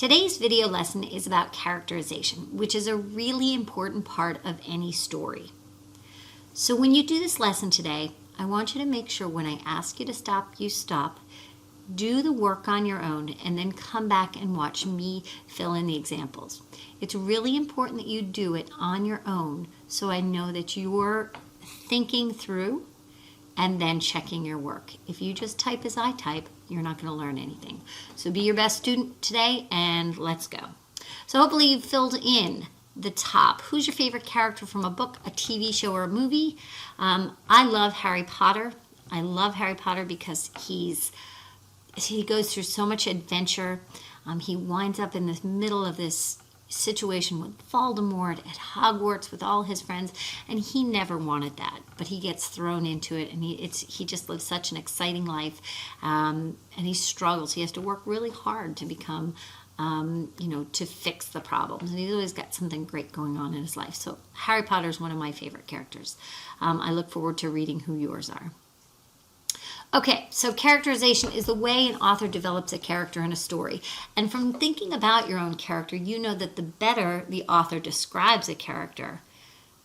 Today's video lesson is about characterization, which is a really important part of any story. So when you do this lesson today, I want you to make sure when I ask you to stop, you stop. Do the work on your own and then come back and watch me fill in the examples. It's really important that you do it on your own so I know that you're thinking through and then checking your work. If you just type as I type, you're not going to learn anything. So be your best student today and let's go. So hopefully you've filled in the top. Who's your favorite character from a book, a TV show, or a movie? I love Harry Potter. I love Harry Potter because he goes through so much adventure. He winds up in the middle of this situation with Voldemort at Hogwarts with all his friends, and he never wanted that, but he gets thrown into it, and he just lives such an exciting life, and he struggles. He has to work really hard to become, to fix the problems, and he's always got something great going on in his life. So Harry Potter is one of my favorite characters. I look forward to reading who yours are. Okay, so characterization is the way an author develops a character in a story. And from thinking about your own character, you know that the better the author describes a character,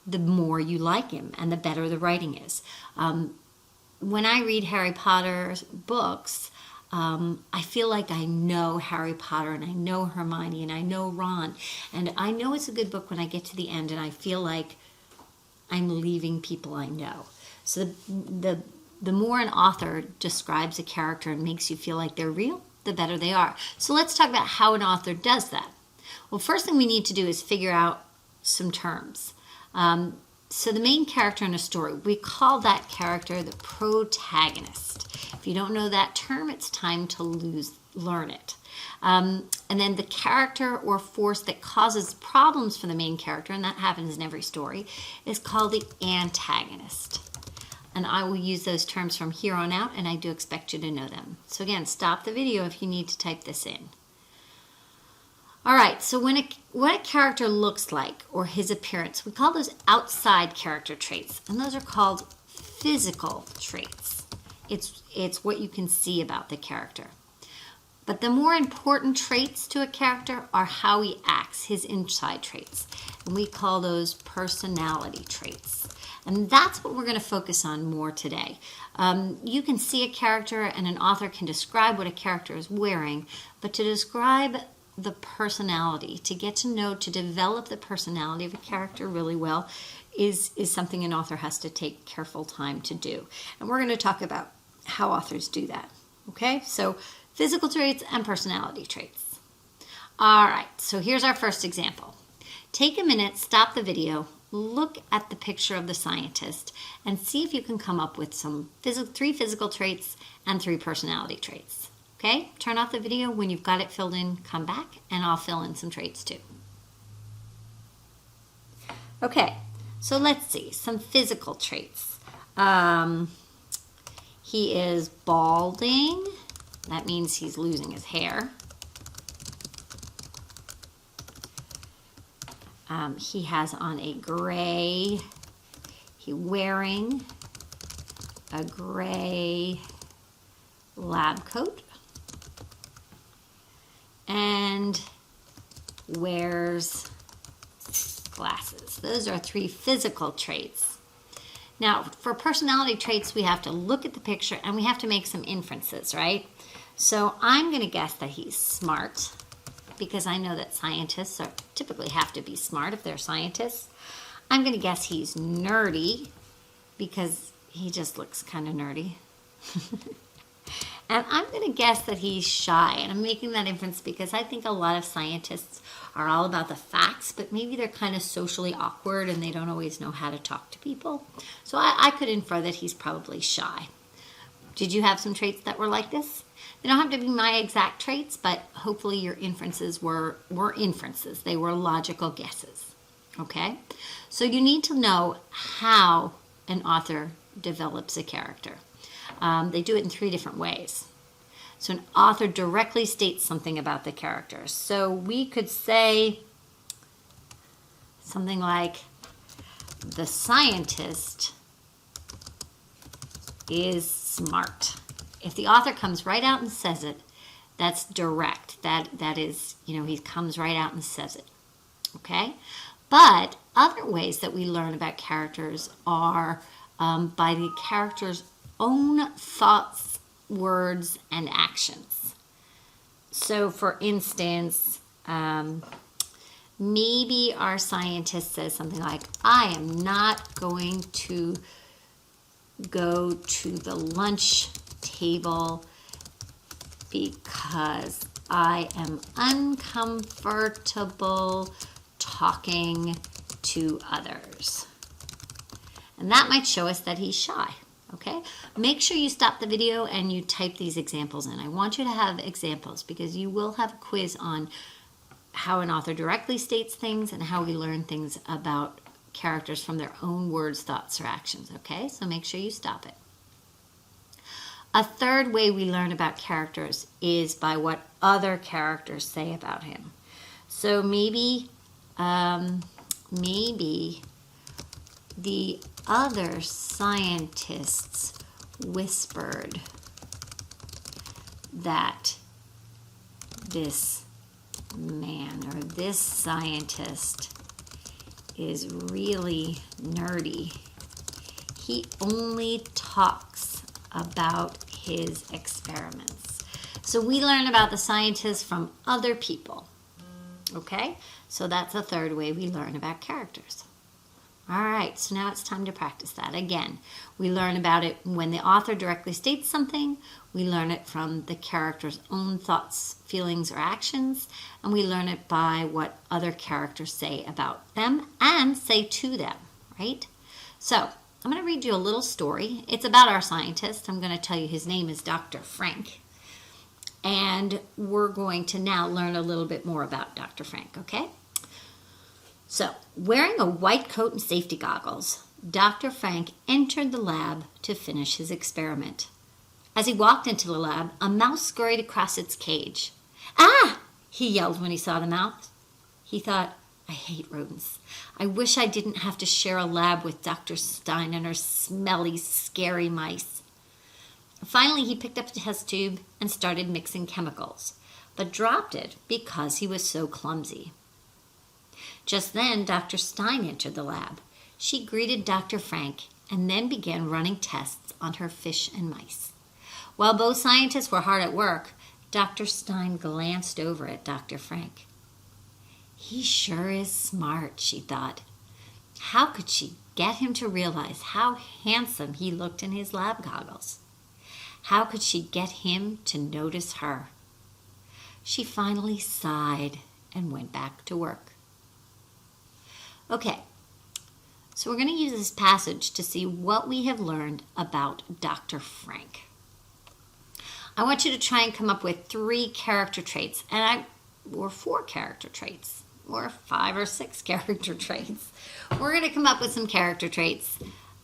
the more you like him and the better the writing is. When I read Harry Potter's books, I feel like I know Harry Potter and I know Hermione and I know Ron. And I know it's a good book when I get to the end and I feel like I'm leaving people I know. So the more an author describes a character and makes you feel like they're real, the better they are. So let's talk about how an author does that. Well, first thing we need to do is figure out some terms. So the main character in a story, we call that character the protagonist. If you don't know that term, it's time to learn it. And then the character or force that causes problems for the main character, and that happens in every story, is called the antagonist. And I will use those terms from here on out, and I do expect you to know them. So again, stop the video if you need to type this in. All right, so what a character looks like, or his appearance, we call those outside character traits, and those are called physical traits. It's what you can see about the character. But the more important traits to a character are how he acts, his inside traits, and we call those personality traits. And that's what we're going to focus on more today. You can see a character and an author can describe what a character is wearing, but to describe the personality, to get to know, to develop the personality of a character really well is something an author has to take careful time to do. And we're going to talk about how authors do that. Okay, so physical traits and personality traits. All right, so here's our first example. Take a minute, stop the video, look at the picture of the scientist and see if you can come up with three physical traits and 3 personality traits. Okay, turn off the video. When you've got it filled in, come back and I'll fill in some traits too. Okay, so let's see, some physical traits. He is balding. That means he's losing his hair. He has on he's wearing a gray lab coat and wears glasses. Those are 3 physical traits. Now, for personality traits, we have to look at the picture and we have to make some inferences, right? So I'm going to guess that he's smart, because I know that scientists typically have to be smart if they're scientists. I'm going to guess he's nerdy, because he just looks kind of nerdy. And I'm going to guess that he's shy, and I'm making that inference because I think a lot of scientists are all about the facts, but maybe they're kind of socially awkward and they don't always know how to talk to people. So I could infer that he's probably shy. Did you have some traits that were like this? They don't have to be my exact traits, but hopefully your inferences were inferences. They were logical guesses. Okay? So you need to know how an author develops a character. They do it in 3 different ways. So an author directly states something about the character. So we could say something like, the scientist is smart. If the author comes right out and says it, That's direct. That is, he comes right out and says it. Okay? But other ways that we learn about characters are by the character's own thoughts, words, and actions. So, for instance, maybe our scientist says something like, I am not going to go to the lunch table because I am uncomfortable talking to others. And that might show us that he's shy. Okay? Make sure you stop the video and you type these examples in. I want you to have examples because you will have a quiz on how an author directly states things and how we learn things about characters from their own words, thoughts, or actions. Okay? So make sure you stop it. A third way we learn about characters is by what other characters say about him. So maybe the other scientists whispered that this man or this scientist is really nerdy. He only talks about his experiments. So we learn about the scientists from other people. Okay? So that's a third way we learn about characters. All right, so now it's time to practice that. Again, we learn about it when the author directly states something. We learn it from the character's own thoughts, feelings, or actions. And we learn it by what other characters say about them and say to them, right? So I'm going to read you a little story. It's about our scientist. I'm going to tell you his name is Dr. Frank. And we're going to now learn a little bit more about Dr. Frank, okay? So, wearing a white coat and safety goggles, Dr. Frank entered the lab to finish his experiment. As he walked into the lab, a mouse scurried across its cage. Ah! He yelled when he saw the mouse. He thought, I hate rodents. I wish I didn't have to share a lab with Dr. Stein and her smelly, scary mice. Finally, he picked up a test tube and started mixing chemicals, but dropped it because he was so clumsy. Just then, Dr. Stein entered the lab. She greeted Dr. Frank and then began running tests on her fish and mice. While both scientists were hard at work, Dr. Stein glanced over at Dr. Frank. He sure is smart, she thought. How could she get him to realize how handsome he looked in his lab goggles? How could she get him to notice her? She finally sighed and went back to work. Okay, so we're going to use this passage to see what we have learned about Dr. Frank. I want you to try and come up with 3 character traits, or 4 character traits, or 5 or 6 character traits. We're going to come up with some character traits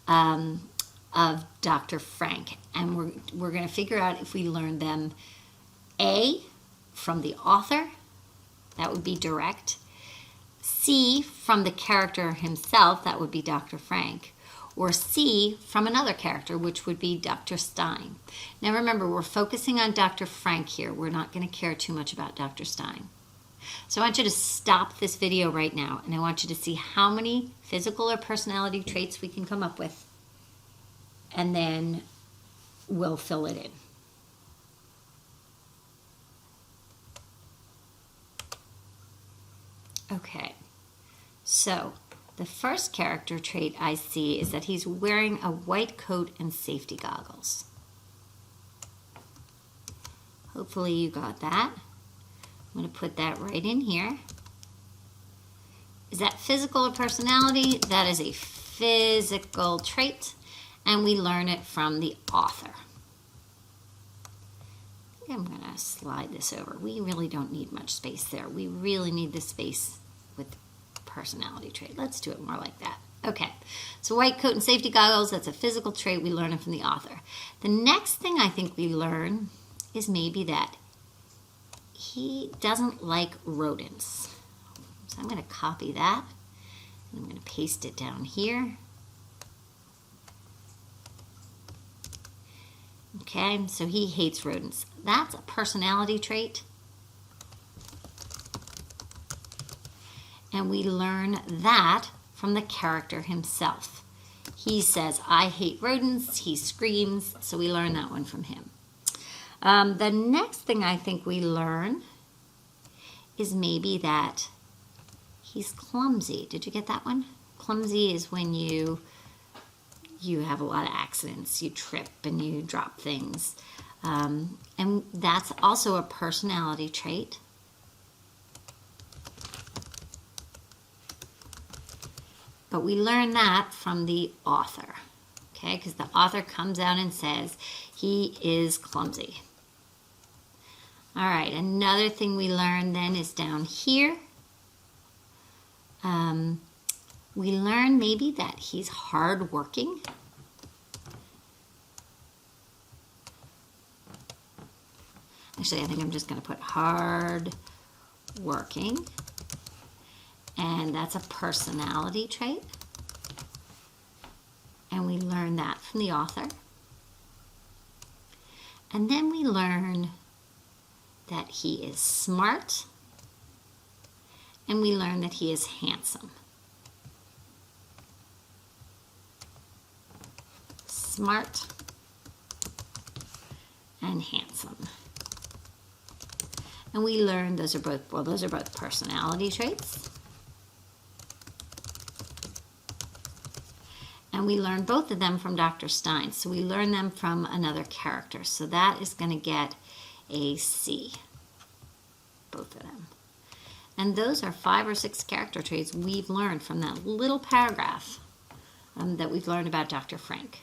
of Dr. Frank, and we're going to figure out if we learned them A, from the author, that would be direct, C, from the character himself, that would be Dr. Frank, or C, from another character, which would be Dr. Stein. Now remember, we're focusing on Dr. Frank here. We're not going to care too much about Dr. Stein. So I want you to stop this video right now, and I want you to see how many physical or personality traits we can come up with, and then we'll fill it in. Okay, so the first character trait I see is that he's wearing a white coat and safety goggles. Hopefully you got that. I'm going to put that right in here. Is that physical or personality? That is a physical trait, and we learn it from the author. I'm going to slide this over. We really don't need much space there. We really need the space with personality trait. Let's do it more like that. Okay, so white coat and safety goggles, that's a physical trait. We learn it from the author. The next thing I think we learn is maybe that he doesn't like rodents. So I'm going to copy that, and I'm going to paste it down here. Okay, so he hates rodents. That's a personality trait. And we learn that from the character himself. He says, I hate rodents. He screams. So we learn that one from him. The next thing I think we learn is maybe that he's clumsy. Did you get that one? Clumsy is when you have a lot of accidents. You trip and you drop things. And that's also a personality trait. But we learn that from the author, okay? Because the author comes out and says he is clumsy. All right, another thing we learn then is down here. We learn maybe that he's hardworking. Actually, I think I'm just going to put hardworking. And that's a personality trait. And we learn that from the author. And then we learn that he is smart. And we learn that he is handsome. Smart and handsome. And we learn those are both personality traits. And we learn both of them from Dr. Stein. So we learn them from another character. So that is going to get a C. Both of them. And those are 5 or 6 character traits we've learned from that little paragraph that we've learned about Dr. Frank.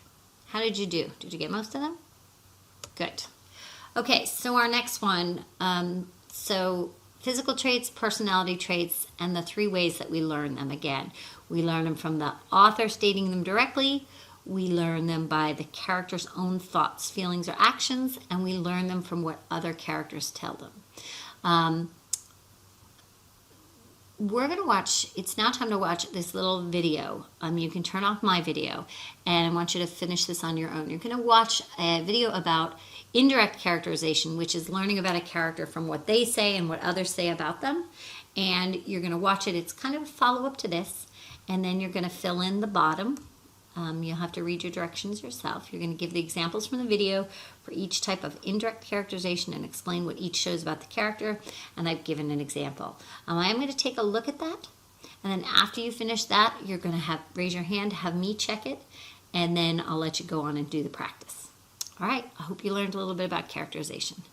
How did you do? Did you get most of them? Good. Okay, so our next one. So physical traits, personality traits, and the 3 ways that we learn them again. We learn them from the author stating them directly. We learn them by the character's own thoughts, feelings, or actions. And we learn them from what other characters tell them. We're going to watch, it's now time to watch this little video. You can turn off my video, and I want you to finish this on your own. You're going to watch a video about indirect characterization, which is learning about a character from what they say and what others say about them. And you're going to watch it. It's kind of a follow-up to this, and then you're going to fill in the bottom. You'll have to read your directions yourself. You're going to give the examples from the video for each type of indirect characterization and explain what each shows about the character. And I've given an example. I am going to take a look at that. And then after you finish that, you're going to raise your hand, have me check it, and then I'll let you go on and do the practice. All right, I hope you learned a little bit about characterization.